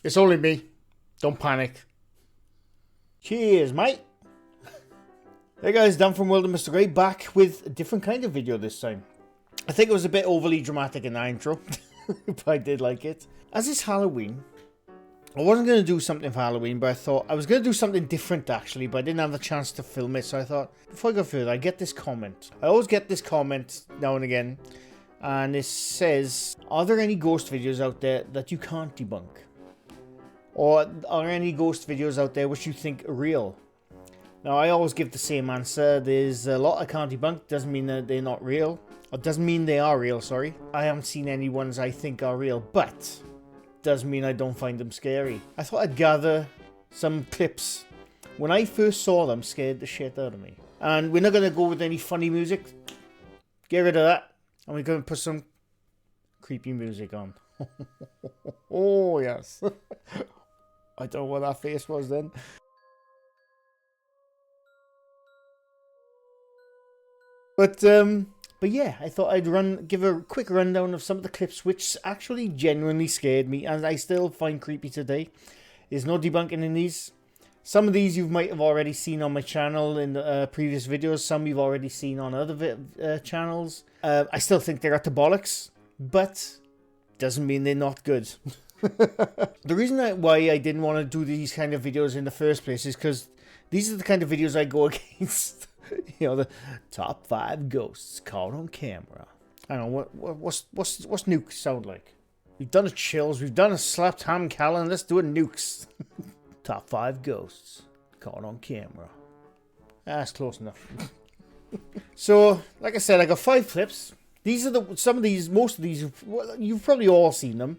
It's only me. Don't panic. Cheers, mate. Hey guys, Dan from World of Mr. Grey, back with a different kind of video this time. I think it was a bit overly dramatic in the intro, but I did like it. As it's Halloween, I wasn't going to do something for Halloween, but I thought I was going to do something different actually, but I didn't have the chance to film it, so I thought, before I go further, I get this comment. I always get this comment now and again, and it says, are there any ghost videos out there that you can't debunk? Or are there any ghost videos out there which you think are real? Now, I always give the same answer. There's a lot I can't debunk. Doesn't mean that they're not real. Or doesn't mean they are real, sorry. I haven't seen any ones I think are real, but doesn't mean I don't find them scary. I thought I'd gather some clips. When I first saw them, scared the shit out of me. And we're not going to go with any funny music. Get rid of that. And we're going to put some creepy music on. Oh, yes. I don't know what that face was then. But yeah, I thought I'd give a quick rundown of some of the clips which actually genuinely scared me, and I still find creepy today. There's no debunking in these. Some of these you might have already seen on my channel in the previous videos. Some you've already seen on other channels. I still think they're at the bollocks, but doesn't mean they're not good. The reason why I didn't want to do these kind of videos in the first place is because these are the kind of videos I go against. You know, the top 5 ghosts caught on camera. I don't know, what's nukes sound like? We've done a chills, we've done a slapped ham Callan, let's do a nukes. Top 5 ghosts caught on camera. That's close enough. So, like I said, I got 5 clips. These are most of these, you've probably all seen them.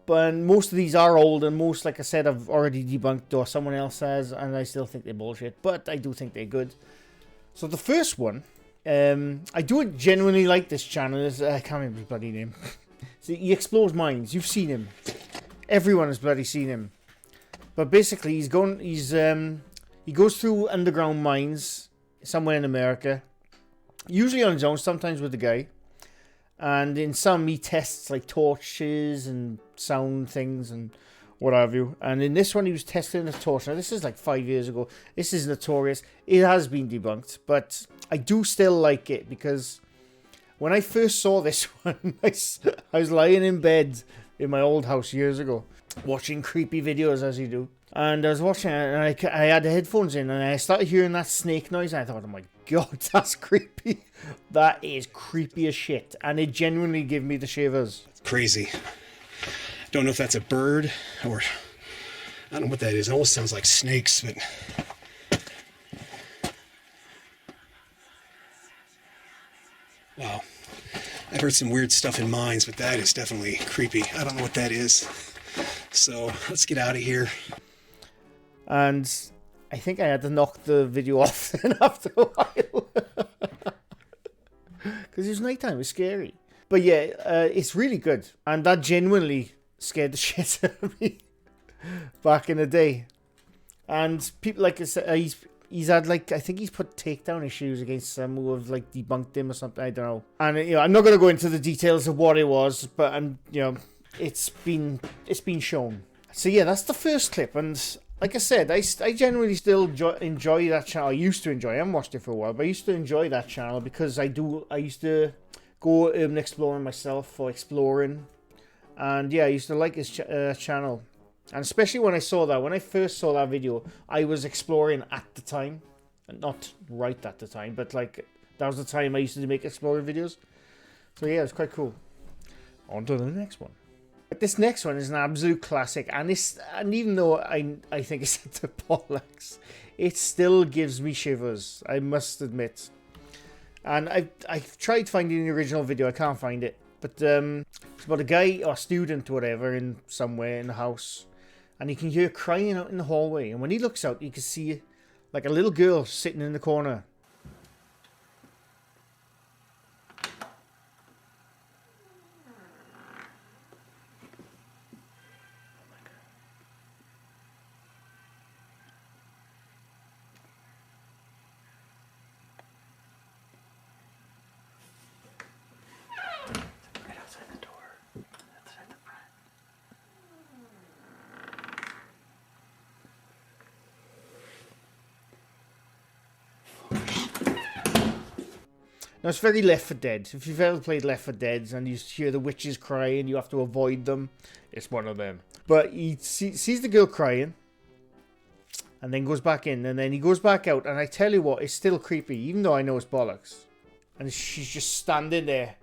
But most of these are old, and most, like I said, I've already debunked or someone else has, and I still think they're bullshit. But I do think they're good. So the first one, I do genuinely like this channel. I can't remember his bloody name. See, he explores mines. You've seen him. Everyone has bloody seen him. But basically, he goes through underground mines somewhere in America, usually on his own, sometimes with a guy. And in some, he tests like torches and sound things and what have you. And in this one, he was testing a torch. Now, this is like 5 years ago. This is notorious. It has been debunked, but I do still like it because when I first saw this one, I was lying in bed in my old house years ago, watching creepy videos as you do. And I was watching it, and I had the headphones in, and I started hearing that snake noise, and I thought, oh my god, that's creepy. That is creepy as shit, and it genuinely gave me the shivers. Crazy. Don't know if that's a bird, or I don't know what that is. It almost sounds like snakes, but... Wow. I've heard some weird stuff in mines, but that is definitely creepy. I don't know what that is. So, let's get out of here. And I think I had to knock the video off then after a while. Because it was nighttime, it was scary. But yeah, it's really good. And that genuinely scared the shit out of me back in the day. And people, like I said, he's had like, I think he's put takedown issues against some who have like debunked him or something, I don't know. And you know, I'm not going to go into the details of what it was, but it's been shown. So yeah, that's the first clip. And like I said, I generally still enjoy that channel. I used to enjoy it. I haven't watched it for a while, but I used to enjoy that channel because I used to go urban exploring myself, or exploring. And yeah, I used to like his channel. And especially when I first saw that video, I was exploring at the time. Not right at the time, but like, that was the time I used to make exploring videos. So yeah, it's quite cool. On to the next one. But this next one is an absolute classic, and even though I think it's at the bollocks, it still gives me shivers, I must admit. And I've tried finding the original video, I can't find it. But it's about a guy or student or whatever in somewhere in the house, and he can hear crying out in the hallway. And when he looks out, you can see like a little girl sitting in the corner. Now, it's very Left 4 Dead. If you've ever played Left 4 Dead and you hear the witches cry and you have to avoid them, it's one of them. But he sees the girl crying and then goes back in, and then he goes back out, and I tell you what, it's still creepy, even though I know it's bollocks. And she's just standing there.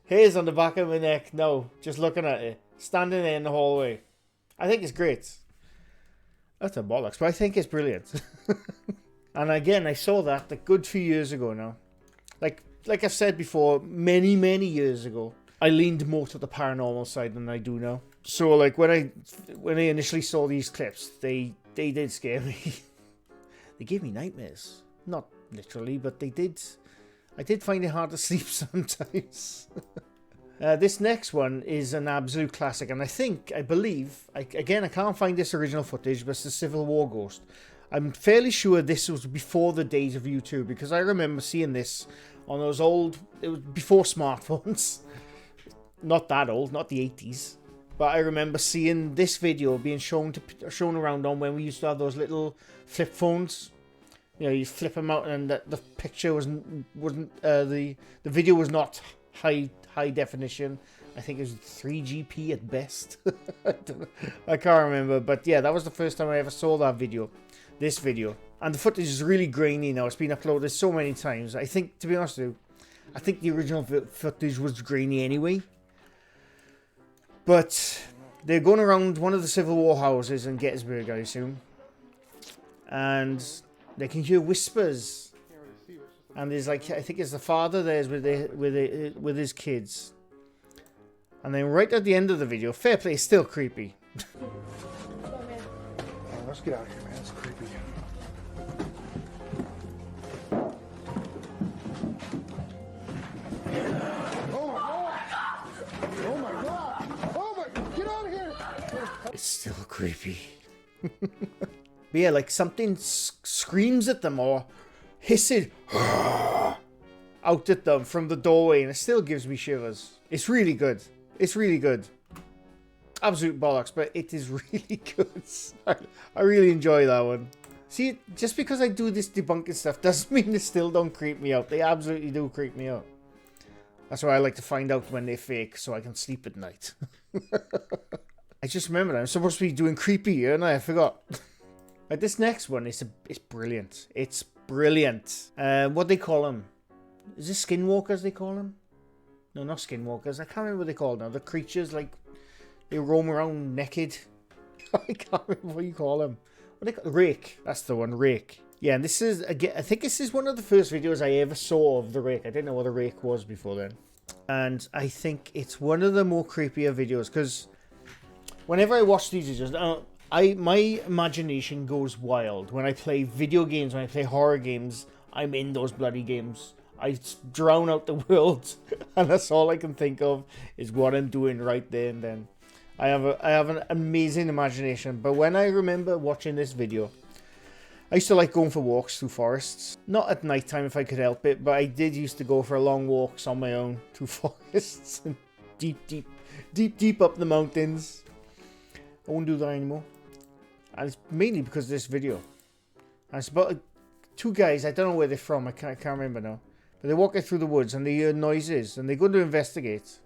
Hairs on the back of my neck. No, just looking at it. Standing there in the hallway. I think it's great. That's a bollocks, but I think it's brilliant. And again, I saw that a good few years ago now. Like I've said before, many years ago, I leaned more to the paranormal side than I do now. So like when I initially saw these clips, they did scare me. They gave me nightmares. Not literally, but they did. I did find it hard to sleep sometimes. This next one is an absolute classic, and I believe, I can't find this original footage, but it's the Civil War ghost. I'm fairly sure this was before the days of YouTube, because I remember seeing this on those old, it was before smartphones. Not that old, not the 80s. But I remember seeing this video being shown around on when we used to have those little flip phones. You know, you flip them out and the picture wasn't the video was not high definition. I think it was 3GP at best. I can't remember, but yeah, that was the first time I ever saw that video. This video. And the footage is really grainy now. It's been uploaded so many times. I think, to be honest with you, I think the original footage was grainy anyway. But they're going around one of the Civil War houses in Gettysburg, I assume. And they can hear whispers. And there's like, I think it's the father there's with his kids. And then right at the end of the video, fair play, it's still creepy. Let's get out of here, man. It's creepy. Oh my god! Oh my! Get out of here! It's still creepy. But yeah, like something screams at them or hisses out at them from the doorway, and it still gives me shivers. It's really good. It's really good. Absolute bollocks, but it is really good. I really enjoy that one. See, just because I do this debunking stuff doesn't mean they still don't creep me out. They absolutely do creep me out. That's why I like to find out when they're fake so I can sleep at night. I just remembered I'm supposed to be doing creepy here and I forgot. Like this next one is brilliant. It's brilliant. What they call them? Is it skinwalkers they call them? No, not skinwalkers. I can't remember what they call them now. The creatures like they roam around naked. I can't remember what you call them. What they call Rake. That's the one, Rake. Yeah, and this is again. I think this is one of the first videos I ever saw of the Rake. I didn't know what a Rake was before then, and I think it's one of the more creepier videos because whenever I watch these videos, my imagination goes wild when I play video games. When I play horror games, I'm in those bloody games. I drown out the world, and that's all I can think of is what I'm doing right there and then. I have an amazing imagination, but when I remember watching this video, I used to like going for walks through forests. Not at night time if I could help it, but I did used to go for long walks on my own through forests and deep up the mountains. I won't do that anymore. And it's mainly because of this video. And it's about two guys, I don't know where they're from, I can't remember now. But they're walking through the woods and they hear noises and they go to investigate.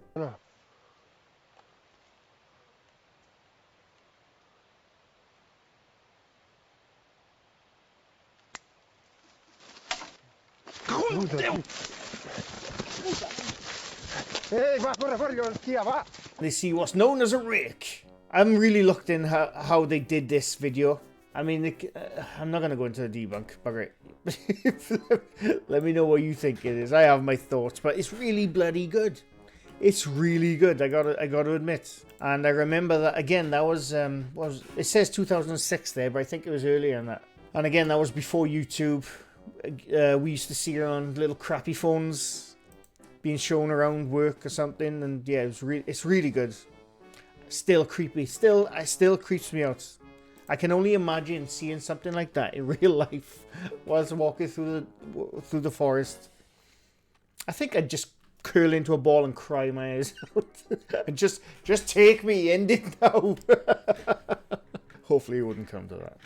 They see what's known as a rake. I haven't really looked in how they did this video. I mean, I'm not going to go into the debunk, but great. Let me know what you think it is. I have my thoughts, but it's really bloody good. It's really good, I gotta admit. And I remember that, again, that was it says 2006 there, but I think it was earlier than that. And again, that was before YouTube. We used to see it on little crappy phones being shown around work or something, and yeah, it's really good. Still creepy. It still creeps me out. I can only imagine seeing something like that in real life whilst walking through the forest. I think I'd just curl into a ball and cry my eyes out. And just take me, end it now. Hopefully it wouldn't come to that.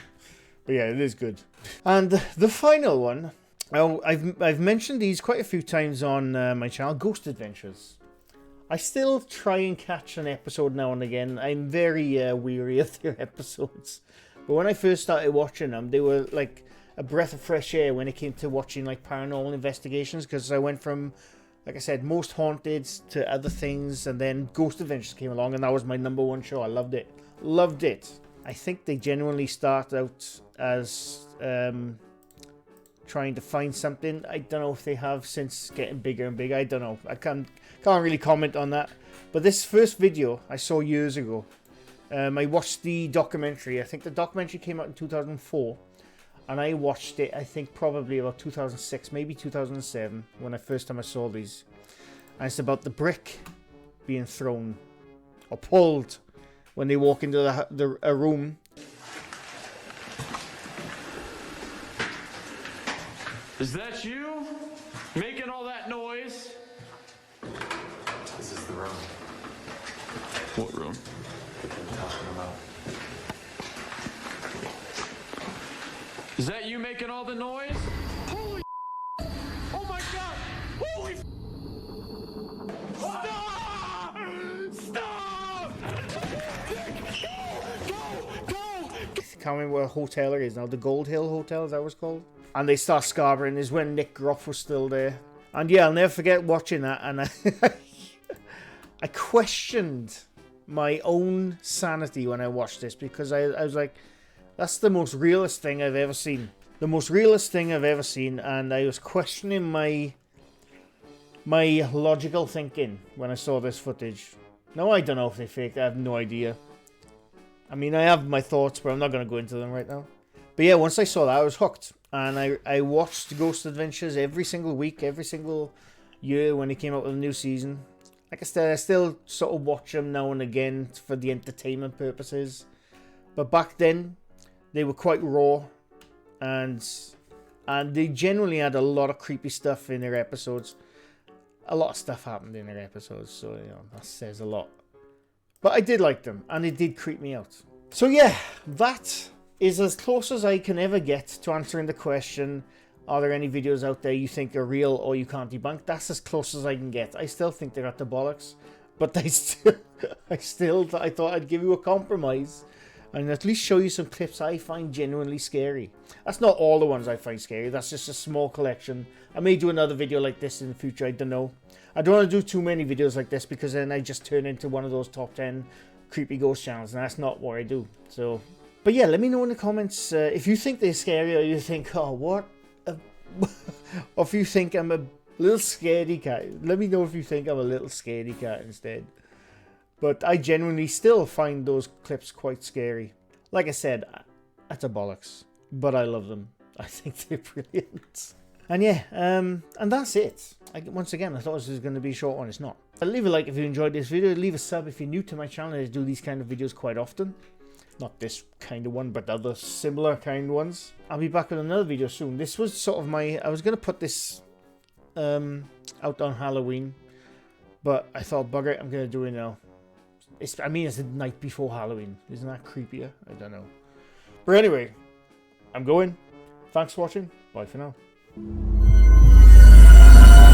But yeah, it is good. And the final one, Oh, I've mentioned these quite a few times on my channel, Ghost Adventures. I still try and catch an episode now and again. I'm very weary of their episodes. But when I first started watching them, they were like a breath of fresh air when it came to watching like paranormal investigations, because I went from, like I said, Most Haunted to other things, and then Ghost Adventures came along, and that was my #1 show. I loved it. Loved it. I think they genuinely start out as trying to find something. I don't know if they have since getting bigger and bigger. I don't know. I can't really comment on that. But this first video I saw years ago. I watched the documentary. I think the documentary came out in 2004. And I watched it, I think, probably about 2006, maybe 2007, when first time I saw these. And it's about the brick being thrown or pulled when they walk into a room. Is that you? Making all that noise? This is the room What room? that I'm talking about. Is that you making all the noise? Holy oh my god! Holy Stop! Stop! Go! I can't remember what hotel it is now. The Gold Hill Hotel, is that what it's called? And they start scarpering. Is when Nick Groff was still there. And yeah, I'll never forget watching that. And I questioned my own sanity when I watched this, because I was like, that's the most realist thing I've ever seen. The most realist thing I've ever seen. And I was questioning my logical thinking when I saw this footage. Now, I don't know if they faked it. I have no idea. I mean, I have my thoughts, but I'm not going to go into them right now. But yeah, once I saw that, I was hooked. And I watched Ghost Adventures every single week, every single year when it came out with a new season. Like I said, I still sort of watch them now and again for the entertainment purposes. But back then, they were quite raw. And they generally had a lot of creepy stuff in their episodes. A lot of stuff happened in their episodes, so you know, that says a lot. But I did like them, and it did creep me out. So yeah, that is as close as I can ever get to answering the question, are there any videos out there you think are real or you can't debunk? That's as close as I can get. I still think they're at the bollocks, but I thought I'd give you a compromise and at least show you some clips I find genuinely scary. That's not all the ones I find scary, that's just a small collection. I may do another video like this in the future, I don't know. I don't want to do too many videos like this, because then I just turn into one of those top 10 creepy ghost channels, and that's not what I do. So, but yeah, let me know in the comments if you think they're scary, or you think, oh, what? Or if you think I'm a little scaredy cat. Let me know if you think I'm a little scaredy cat instead. But I genuinely still find those clips quite scary. Like I said, that's a bollocks. But I love them. I think they're brilliant. And yeah, and that's it. Once again, I thought this was going to be a short one. It's not. But leave a like if you enjoyed this video. Leave a sub if you're new to my channel. I do these kind of videos quite often. Not this kind of one, but other similar kind ones. I'll be back with another video soon. This was sort of I was going to put this out on Halloween. But I thought, bugger it, I'm going to do it now. It's the night before Halloween. Isn't that creepier? I don't know. But anyway, I'm going. Thanks for watching. Bye for now.